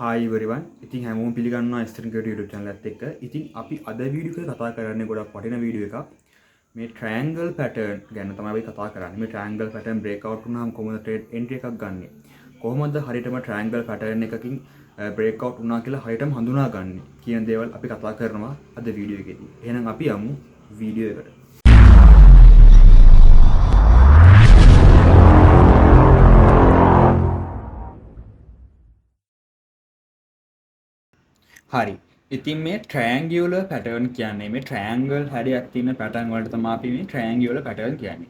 Hi everyone. ඉතින් හැමෝම පිළිගන්නවා ස්ටර්න් ක්‍රිප්ටෝ YouTube channel එකත් එක්ක. ඉතින් අපි අද වීඩියෝ එකේ කතා කරන්නේ ගොඩක් වටින වීඩියෝ එකක්. මේ triangle pattern ගැන තමයි අපි කතා කරන්නේ. මේ triangle pattern break out වුණාම කොහොමද trade entry එකක් ගන්නෙ? කොහොමද හරියටම triangle pattern එකකින් break out වුණා කියලා හරියටම හඳුනාගන්නේ කියන දේවල් අපි කතා කරනවා අද වීඩියෝ එකේදී. එහෙනම් අපි යමු වීඩියෝ එකට. හරි. ඉතින් මේ triangular pattern කියන්නේ මේ triangle හැඩයක් තියෙන pattern වලට තමයි අපි මේ triangular pattern කියන්නේ.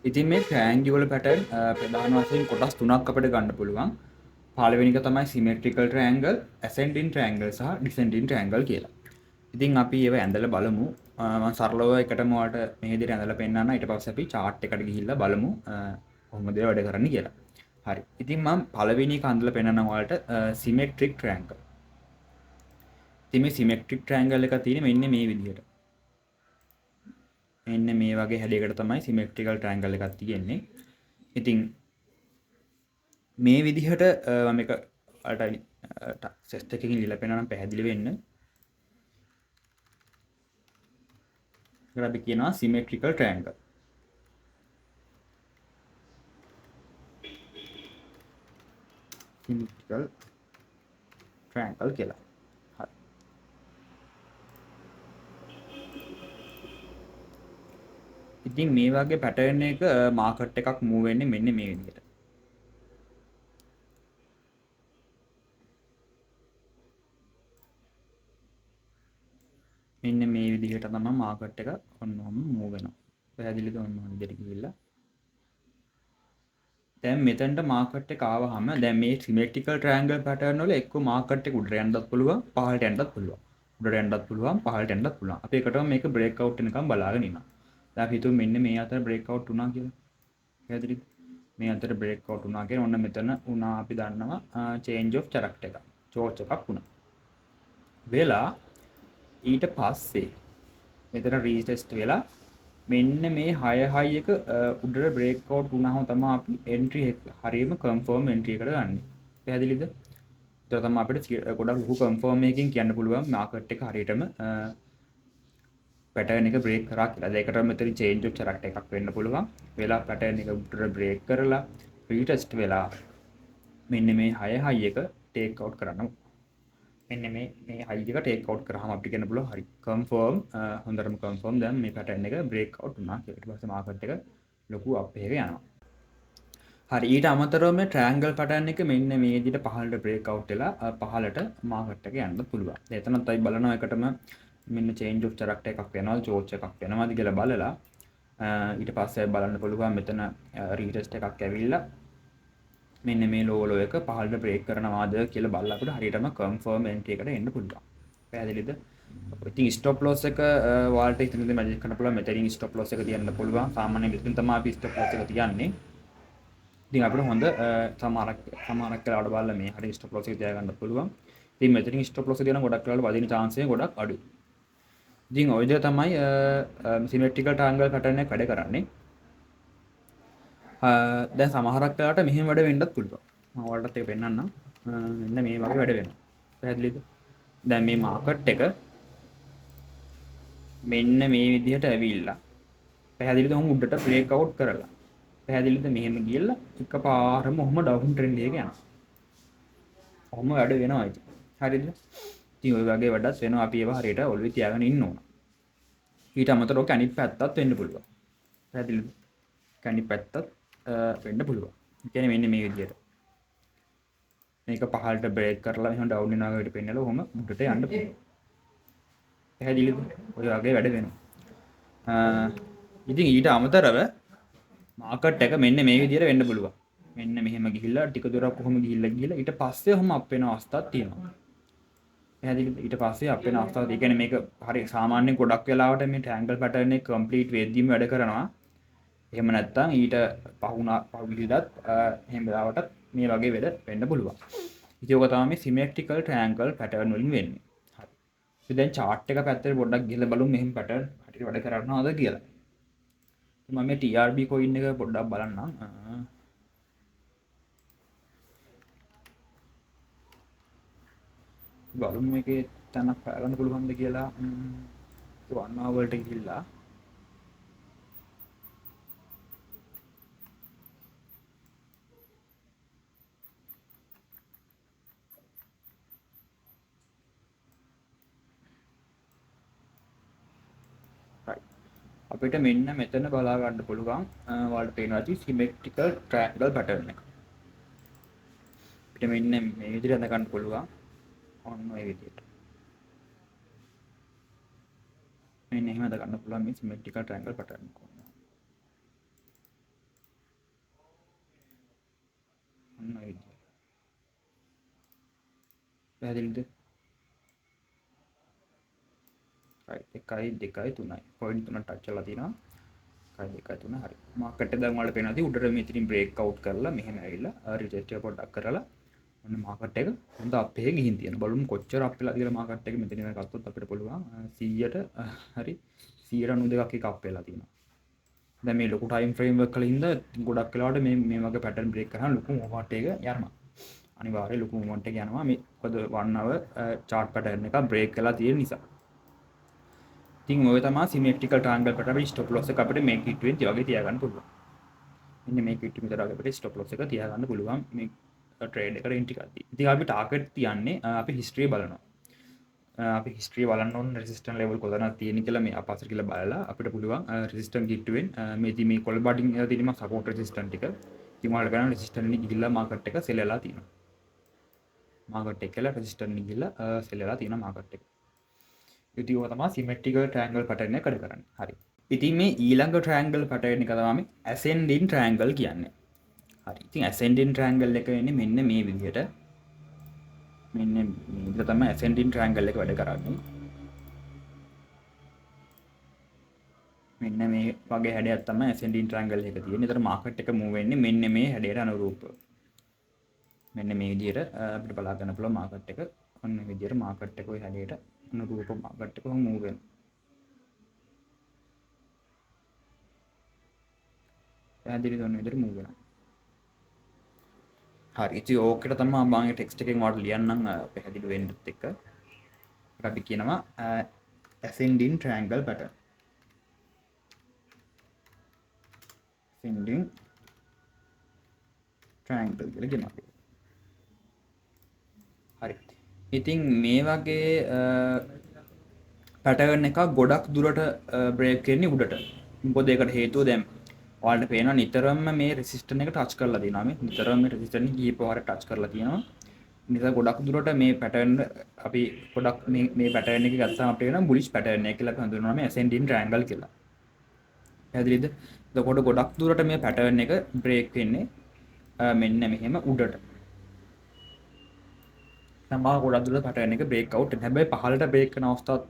ඉතින් මේ triangular pattern ප්‍රධාන වශයෙන් කොටස් තුනක් අපිට ගන්න පුළුවන්. පළවෙනි එක තමයි symmetrical triangle, ascending triangle සහ descending triangle කියලා. ඉතින් අපි ඒව ඇඳලා බලමු. මම සරලව එකටම ඔයාලට මේ විදිහට ඇඳලා පෙන්නන්න. ඊට පස්සේ අපි chart එකට ගිහිල්ලා බලමු කොහොමද ඒව වැඩ කරන්නේ කියලා. හරි. ඉතින් මම පළවෙනි එක ඇඳලා පෙන්නනවා ඔයාලට symmetric triangle. මේ සිමෙට්‍රික් ට්‍රයැන්ගල් එකක් තියෙන්නේ මෙන්න මේ විදිහට. මෙන්න මේ වගේ හැඩයකට තමයි සිමෙට්‍රිකල් ට්‍රයැන්ගල් එකක් තියෙන්නේ. ඉතින් මේ විදිහට මම එක අල්ට සෙස්ට් එකකින් ලියලා පෙන්නනම් පැහැදිලි වෙන්න. ඒකට අපි කියනවා සිමෙට්‍රිකල් ට්‍රයැන්ගල්. සිමෙට්‍රිකල් ට්‍රයැන්ගල් කියලා. ඉතින් මේ වගේ පැටර්න් එක මාකට් එකක් මූව් වෙන්නේ මෙන්න මේ විදිහට. මෙන්න මේ විදිහට තමයි මාකට් එක ඔන්නෝම මූව් වෙනවා. පැහැදිලිද ඔන්න ඔය විදිහට ගිහිල්ලා. දැන් මෙතනට මාකට් එක ආවහම දැන් මේ සිමෙට්‍රිකල් ට්‍රයැන්ගල් පැටර්න් වල එක්ක මාකට් එක උඩට යන්නත් පුළුවන්, පහළට යන්නත් පුළුවන්. උඩට යන්නත් පුළුවන්, පහළට යන්නත් පුළුවන්. අපි එකටම මේක බ්‍රේක් අවුට් වෙනකම් බලාගෙන ඉන්නවා. දැන් අපි හිතුව මෙන්න මේ අතර බ්‍රේක් අවුට් වුණා කියලා. පැහැදිලිද? මේ අතර බ්‍රේක් අවුට් වුණා කියන ඔන්න මෙතන වුණා අපි දන්නවා change of character එක. චෝච් එකක් වුණා. වෙලා ඊට පස්සේ මෙතන රීටෙස්ට් වෙලා මෙන්න මේ 6 හයි එක උඩට බ්‍රේක් අවුට් වුණාම තමයි අපි entry එක හරියම confirm entry එකට ගන්න. පැහැදිලිද? ඒක තමයි අපිට ගොඩක් ලොකු confirm එකකින් කියන්න පුළුවන් මාකට් එක හරියටම පැටර්න් එක බ්‍රේක් කරා කියලා. ඒකට මෙතන change of character එකක් වෙන්න පුළුවන්. වෙලා පැටර්න් එක උඩට බ්‍රේක් කරලා රීටෙස්ට් වෙලා මෙන්න මේ 6 හයි එක ටේක් අවුට් කරනවා. මෙන්න මේ හයි එක ටේක් අවුට් කරාම අපිට කියන්න පුළුවන් හරි කන්ෆර්ම් හොඳටම කන්ෆර්ම් දැන් මේ පැටර්න් එක බ්‍රේක් අවුට් වුණා කියලා. ඊට පස්සේ මාකට් එක ලොකු අප් එකක යනවා. හරි ඊට අමතරව මේ ට්‍රයැන්ගල් පැටර්න් එක මෙන්න මේ විදිහට පහළට බ්‍රේක් අවුට් වෙලා පහළට මාකට් එක යන්න පුළුවන්. එතනත් අපි බලනවා එකටම මෙන්න change of character එකක් වෙනවා, චෝච් එකක් වෙනවාද කියලා බලලා ඊට පස්සේ බලන්න පුළුවන් මෙතන රීටෙස්ට් එකක් ඇවිල්ලා මෙන්න මේ ලෝ එක පහළට බ්‍රේක් කරනවාද කියලා බලලා අපිට හරියටම කන්ෆර්ම් එන්ට්‍රි එකට එන්න පුළුවන්. පැහැදිලිද? ඉතින් ස්ටොප් ලොස් එක ඔයාලට ඉතින්ද මැජික් කරන්න පුළුවන්. මෙතනින් ස්ටොප් ලොස් එක තියන්න පුළුවන්. සාමාන්‍යයෙන් මෙතන තමයි අපි ස්ටොප් ලොස් එක තියන්නේ. ඉතින් අපිට හොඳ සමහරක් කාලවල බලලා මේ හරිය ස්ටොප් ලොස් එක තියාගන්න පුළුවන්. ඉතින් මෙතනින් ස්ටොප් ලොස් එක තියන ගොඩක් කාලවල වදින chance එක ගොඩක් අඩුයි. ඉතින් ඔය විදිහ තමයි සිමෙට්‍රිකල් ට්‍රයැන්ගල් පැටර්න් එක වැඩ කරන්නේ. දැන් සමහරක් වෙලාවට මෙහෙම වැඩ වෙන්නත් පුළුවන්. මම ඔයාලටත් ඒක පෙන්නන්නම්. මෙන්න මේ වගේ වැඩ වෙනවා. පැහැදිලිද? දැන් මේ මාකට් එක මෙන්න මේ විදිහට ඇවිල්ලා. පැහැදිලිද? ඔහොම උඩට බ්‍රේක් අවුට් කරලා. පැහැදිලිද? මෙහෙම ගිහලා එකපාරම ඔහොම ඩවුන් ට්‍රෙන්ඩ් එකක යනවා. ඔහොම වැඩ වෙනවා ඉතින්. හරිද? ඉතින් ওই වගේ වැඩක් වෙනවා. අපි ඒවා හරියට ඔළුවේ තියාගෙන ඉන්න ඕන. ඊට අමතරව කැනිප් පැත්තත් වෙන්න පුළුවන්. පැහැදිලිද? කැනිප් පැත්තත් වෙන්න පුළුවන්. ඒ කියන්නේ මෙන්න මේ විදිහට. මේක පහළට බ්‍රේක් කරලා එහෙනම් ඩවුන් වෙනවා වගේ පෙන්නලා ඔහොම උඩට යන්න පුළුවන්. පැහැදිලිද? ඔය වගේ වැඩ වෙනවා. ඉතින් ඊට අමතරව මාකට් එක මෙන්න මේ විදිහට වෙන්න පුළුවන්. මෙන්න මෙහෙම ගිහිල්ලා ටික දුරක් කොහොම ගිහිල්ලා ඊට පස්සේ ඔහොම අප් වෙන අවස්ථාවක් තියෙනවා. පැහැදිලිද? ඊට පස්සේ අප් වෙන අවස්ථාවක්. ඒ කියන්නේ මේක හරි සාමාන්‍යයෙන් ගොඩක් වෙලාවට මේ ට්‍රයැන්ගල් පැටර්න් එක කම්ප්ලීට් වෙද්දීම වැඩ කරනවා. එහෙම නැත්නම් ඊට පහුගිරිදත් එහෙම වෙලාවටත් මේ වගේ වැඩ වෙන්න පුළුවන්. ඉතින් ඔක තමයි මේ සිමෙට්‍රිකල් ට්‍රයැන්ගල් පැටර්න් වලින් වෙන්නේ. හරි. ඉතින් දැන් chart එක පැත්තට පොඩ්ඩක් ගිහලා බලමු මෙහෙම පැටර්න් හරියට වැඩ කරනවද කියලා. මම මේ TRB coin එක පොඩ්ඩක් බලන්නම්. බලමු මේකේ තැනක් හොයාගන්න පුළුවන්ද කියලා. 1 hour වලට ගිහිල්ලා right. අපිට මෙන්න මෙතන බලා ගන්න පුළුවන්. ඔයාලට පේනවා ඇති symmetrical triangle pattern එක. අපිට මෙන්න මේ විදිහට අඳ ගන්න පුළුවන්. ඔන්න ඔය විදිහට. මෙන්න එහෙම අඳ ගන්න පුළුවන් මේ symmetrical triangle pattern එක. ඔන්න ඔය විදිහට. පැහැදිලිද? right. 1 2 3යි. පොයින්ට් තුනක් ටච් කරලා තියෙනවා. 1 2 3 හරි. මාකට් එක දැන් ඔයාලට පේනවා ඇති උඩට මෙතනින් බ්‍රේක් අවුට් කරලා මෙහෙම ඇවිල්ලා රිටෙස්ට් එක පොඩ්ඩක් කරලා ඔන්න මාකට් එක හොඳ අපේ ගිහින් තියෙන. බලමු කොච්චර අප් වෙලා කියලා මාකට් එක මෙතනින් ගත්තොත් අපිට පුළුවන් 100ට හරි 192ක් එක අප් වෙලා තියෙනවා. දැන් මේ ලොකු ටයිම් ෆ්‍රේම් වල හින්දා ගොඩක් වෙලාවට මේ වගේ පැටර්න් බ්‍රේක් කරනවා ලොකු මොහොට් එක යනවා. අනිවාර්යයෙන් ලොකු මොහොට් එක යනවා මේ මොකද 1 hour chart pattern එක බ්‍රේක් කරලා තියෙන නිසා. ඉතින් ඔය තමයි symmetrical triangle pattern අපේ stop loss එක අපිට make it වෙන් වගේ තියාගන්න පුළුවන්. මෙන්න make it විතර අපිට stop loss එක තියාගන්න පුළුවන් මේ trade එකට entry කරද්දී. ඉතින් අපි target තියන්නේ අපි history බලනවා. අපි history බලන්න ඕන resistance level කොතනද තියෙන්නේ කියලා මේ අපස්සට කියලා බලලා අපිට පුළුවන් resistance hit වෙන් මේ ඉතින් මේ call button එකේ තියෙන support resistance ටික ඉතින් ඔයාලට ගන්න resistance එක ගිහිල්ලා market එක sell වෙලා තියෙනවා. market එක කියලා resistance එක ගිහිල්ලා sell වෙලා තියෙනවා market එක. ඉතින් ඔය තමයි symmetrical triangle pattern එක කරන්නේ. හරි. ඉතින් මේ ඊළඟ triangle pattern එක තමයි ascending triangle කියන්නේ. හරි. ඉතින් ascending triangle එක වෙන්නේ මෙන්න මේ විදිහට. මෙන්න මේ විදිහට තමයි ascending triangle එක වැඩ කරන්නේ. මෙන්න මේ වගේ හැඩයක් තමයි ascending triangle එක තියෙන්නේ. ඒතර market එක move වෙන්නේ මෙන්න මේ හැඩයට අනුරූපව. මෙන්න මේ විදිහට අපිට බලා ගන්න පුළුවන් market එක. ඔන්න මේ විදිහට market එක ওই හැඩයට අනුරූපව market එක move වෙනවා. පැහැදිලිද? ඔන්න විදිහට move වෙනවා. හරි. ඉතින් ඕකට තමයි මම මේ ටෙක්ස්ට් එකෙන් ඔයාලට ලියන්නම් පැහැදිලි වෙන්නත් එක්ක. අපි කියනවා ascending triangle pattern. ascending triangle කියලා කියනවා. හරි. ඉතින් මේ වගේ පැටර්න් එකක් ගොඩක් දුරට බ්‍රේක් වෙන්නේ උඩට. මොකද ඒකට හේතුව දැන් ඔයාලට පේනවා නිතරම මේ රෙසිස්ටන්ස් එක ටච් කරලා තියෙනවා. මේ නිතරම මේ රෙසිස්ටන්ස් එක කීප වරක් ටච් කරලා තියෙනවා. නිසා ගොඩක් දුරට මේ පැටර්න් අපි ගොඩක් මේ පැටර්න් එක ගත්තාම අපිට වෙනවා බුලිෂ් පැටර්න් එක කියලා අපි හඳුන්වනවා මේ ascending triangle කියලා. පැහැදිලිද? එතකොට ගොඩක් දුරට මේ පැටර්න් එක බ්‍රේක් වෙන්නේ මෙන්න මෙහෙම උඩට. තමා ගොඩක් දුරට පැටර්න් එක බ්‍රේක් අවුට් වෙනවා. හැබැයි පහළට බ්‍රේක් කරන අවස්ථාවක්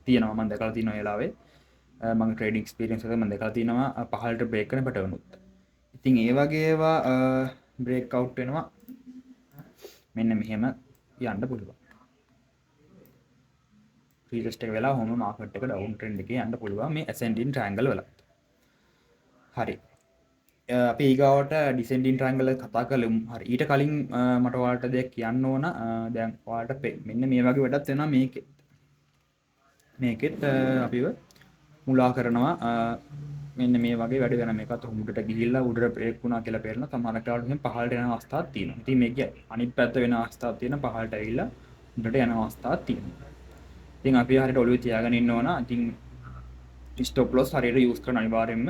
තියෙනවා මම දැකලා තියෙනවා ඒ වෙලාවේ. මගේ ට්‍රේඩින් එක්ස්පීරියන්ස් එකෙන් මම දැකලා තියෙනවා පහළට බ්‍රේක් කරන පැටර්න් උත්. ඉතින් ඒ වගේ ඒවා බ්‍රේක් අවුට් වෙනවා මෙන්න මෙහෙම යන්න පුළුවන්. රීටෙස්ට් එක වෙලා හොම මාකට් එක ඩවුන් ට්‍රෙන්ඩ් එකේ යන්න පුළුවන් මේ ascending triangle වල. හරි. අපි ඊගාවට descending triangle එක කතා කරමු. හරි. ඊට කලින් මට ඔයාලට දෙයක් කියන්න ඕන. දැන් ඔයාලට මෙන්න මේ වගේ වැඩක් වෙනවා මේකෙත්. මේකෙත් අපිව මුලා කරනවා මෙන්න මේ වගේ වැඩ වෙන මේකත් උඩට ගිහිල්ලා උඩට බ්‍රේක් වුණා කියලා පේනවා. සමහර කාලවල මෙහෙම පහළට යන අවස්ථාවක් තියෙනවා. ඉතින් මේකේ අනිත් පැත්ත වෙන අවස්ථාවක් තියෙනවා. පහළට ඇවිල්ලා උඩට යන අවස්ථාවක් තියෙනවා. ඉතින් අපි හරියට ඔළුවේ තියාගෙන ඉන්න ඕන. ඉතින් ස්ටොප් ලොස් හරියට යූස් කරන අනිවාර්යෙන්ම.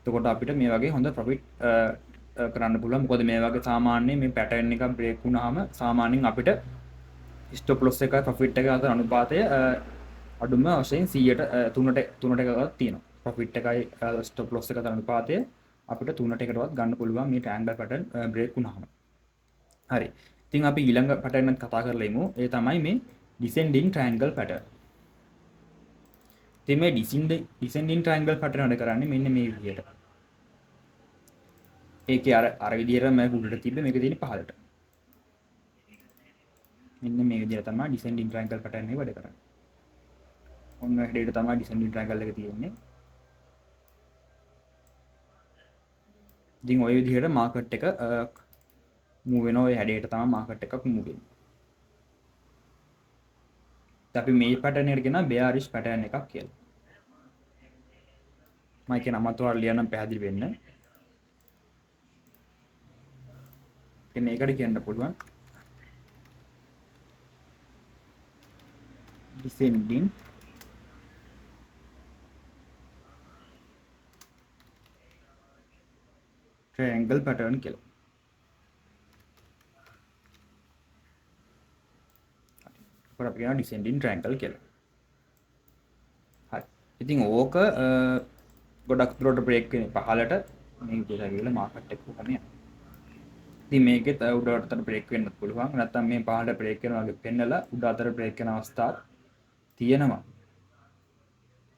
එතකොට අපිට මේ වගේ හොඳ ප්‍රොෆිට් කරන්න පුළුවන්. මොකද මේ වගේ සාමාන්‍යයෙන් මේ පැටර්න් එක බ්‍රේක් වුණාම සාමාන්‍යයෙන් අපිට ස්ටොප් ලොස් එකයි ප්‍රොෆිට් එක අතර අනුපාතය අඩුම වශයෙන් 100ට 3ට එකක් තියෙනවා. ප්‍රොෆිට් එකයි ස්ටොප් ලොස් එක අතර අනුපාතය අපිට 3ට එකටවත් ගන්න පුළුවන් මේ ට්‍රයැන්ගල් පැටර්න් බ්‍රේක් වුණාම. හරි. ඉතින් අපි ඊළඟ පැටර්න් එක කතා කරලා ඉමු. ඒ තමයි මේ descending triangle pattern. ඉතින් මේ descending triangle pattern වැඩ කරන්නේ මෙන්න මේ විදිහට. ඒකේ අර විදිහට මම උඩට තිබ්බේ මේක තියෙන්නේ පහළට. මෙන්න මේ විදිහට තමයි descending triangle pattern එක වැඩ කරන්නේ. ඔන්න හැඩයට තමයි descending triangle එක තියෙන්නේ. ඉතින් ওই විදිහට මාකට් එක මූව් වෙන ওই හැඩයට තමයි මාකට් එකක් මූව් වෙන්නේ. අපි මේ පැටර්න් එකට කියන bearish pattern එකක් කියලා. මම කියන අමතවාර ලියන්න පැහැදිලි වෙන්න. ඉතින් මේකට කියන්න පුළුවන් descending triangle pattern කියලා. අපිට අපි කියන descending triangle කියලා. හරි. ඉතින් ඕක ගොඩක් දුරට බ්‍රේක් වෙන පහලට මේ විදිහට ගිහලා මාකට් එක කොහොම යනවා. ඉතින් මේකෙත් උඩට අතට බ්‍රේක් වෙන්නත් පුළුවන්. නැත්නම් මේ පහලට බ්‍රේක් වෙනවා වගේ පෙන්නලා උඩ අතට බ්‍රේක් වෙන අවස්ථාත් තියෙනවා.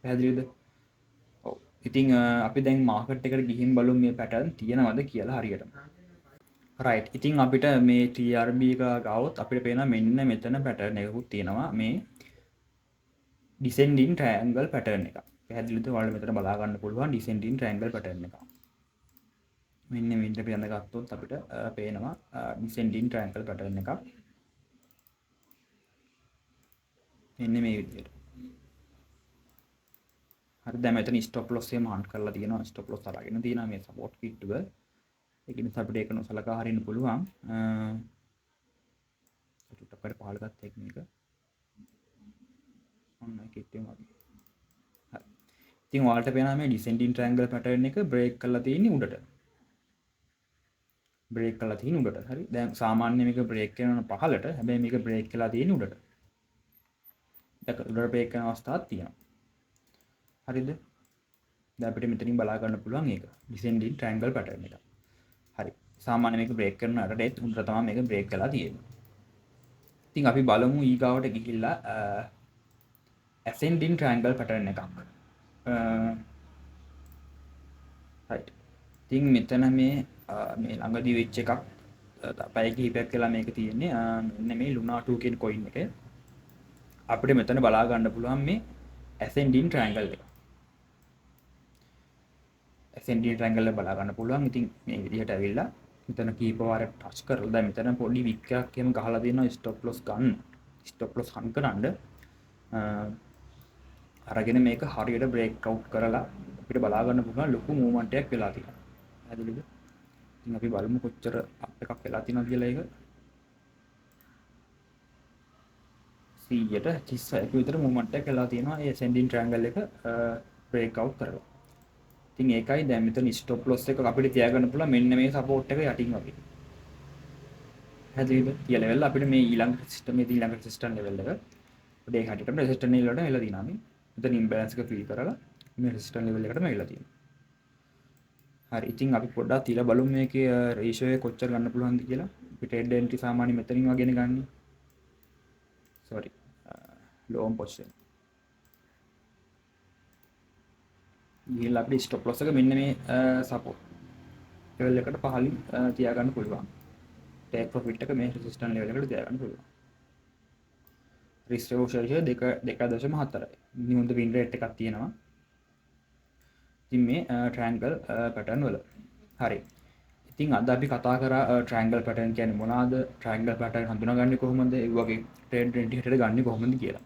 පැහැදිලිද? ඔව්. ඉතින් අපි දැන් මාකට් එකට ගිහින් බලමු මේ පැටර්න් තියෙනවද කියලා හරියටම. රයිට්. ඉතින් අපිට මේ TRB එක ගාවොත් අපිට පේනවා මෙන්න මෙතන පැටර්න් එකකුත් තියෙනවා මේ descending triangle pattern එකක්. පැහැදිලිද? ඔයාලට මෙතන බලා ගන්න පුළුවන් descending triangle pattern එකක්. මෙන්න මේ විදිහට පියන්න ගත්තොත් අපිට පේනවා descending triangle pattern එකක්. මෙන්න මේ විදිහට. හරි දැන් මෙතන stop loss එක මාර්ක් කරලා තියෙනවා. stop loss අරගෙන තියෙනවා මේ support kit එක. ඒක නිසා අපිට ඒක නොසලකා හරින්න පුළුවන්. චුට්ටක් කර පහළ ගත්ත එක මේක. ඔන්න kit එක වගේ. හරි. ඉතින් ඔයාලට පේනවා මේ descending triangle pattern එක break කරලා තියෙන්නේ උඩට. break කරලා තියෙන්නේ උඩට. හරි. දැන් සාමාන්‍ය මේක break කරන පහළට. හැබැයි මේක break කරලා තියෙන්නේ උඩට. දැන් උඩට break කරන අවස්ථාවක් තියෙනවා. හරිද? දැන් අපිට මෙතනින් බලා ගන්න පුළුවන් ඒක. descending triangle pattern එක. හරි. සාමාන්‍ය මේක බ්‍රේක් කරනකොට ඒත් උඩට තමයි මේක බ්‍රේක් කරලා තියෙන්නේ. ඉතින් අපි බලමු ඊගාවට ගිහිල්ලා ascending triangle pattern එකක්. right. ඉතින් මෙතන මේ ළඟදී වෙච්ච එකක් පැය කිහිපයක් වෙලා මේක තියෙන්නේ. මෙන්න මේ Luna 2 කියන coin එක. අපිට මෙතන බලා ගන්න පුළුවන් මේ ascending triangle එක. ascending triangle එක බලා ගන්න පුළුවන්. ඉතින් මේ විදිහට ඇවිල්ලා මෙතන කීප වාරයක් ටච් කරලා දැන් මෙතන පොඩි වික් එකක් එහෙම ගහලා දෙනවා stop loss ගන්න. stop loss හන් කරන්න. අරගෙන මේක හරියට break out කරලා අපිට බලා ගන්න පුළුවන් ලොකු movement එකක් වෙලා තියෙනවා. හරිද? ඉතින් අපි බලමු කොච්චර up එකක් වෙලා තියෙනවද කියලා ඒක. 100ට 36ක විතර movement එකක් වෙලා තියෙනවා. ඒ ascending triangle එක break out කරලා. ඉතින් ඒකයි දැන් මෙතන stop loss එක අපිට තියාගන්න පුළුවන් මෙන්න මේ support එක යටින් වගේ. හරිද? ඊ level අපිට මේ ඊළඟ system එකේ ඊළඟ resistance level එක උඩේ හැටියටම resistance level වලට වෙලා තියෙනවා මේ. මෙතන imbalance එක fill කරලා මේ resistance level එකටම වෙලා තියෙනවා. හරි. ඉතින් අපි පොඩ්ඩක් තියලා බලමු මේකේ ratio එක කොච්චර ගන්න පුළුවන්ද කියලා. අපි trade entry සාමාන්‍ය මෙතනින් වගේනේ ගන්න. sorry. long position. ගිහිල්ලා අපිට stop loss එක මෙන්න මේ support level එකට පහලින් තියාගන්න පුළුවන්. take profit එක මේ resistance level එකට තියාගන්න පුළුවන්. risk ratio 2.4යි. නියුන්ද win rate එකක් තියෙනවා. ඉතින් මේ triangle pattern වල. හරි. ඉතින් අද අපි කතා කරා triangle pattern කියන්නේ මොනවාද? triangle pattern හඳුනාගන්නේ කොහොමද? ඒ වගේ trade entry හැටට ගන්නේ කොහොමද කියලා.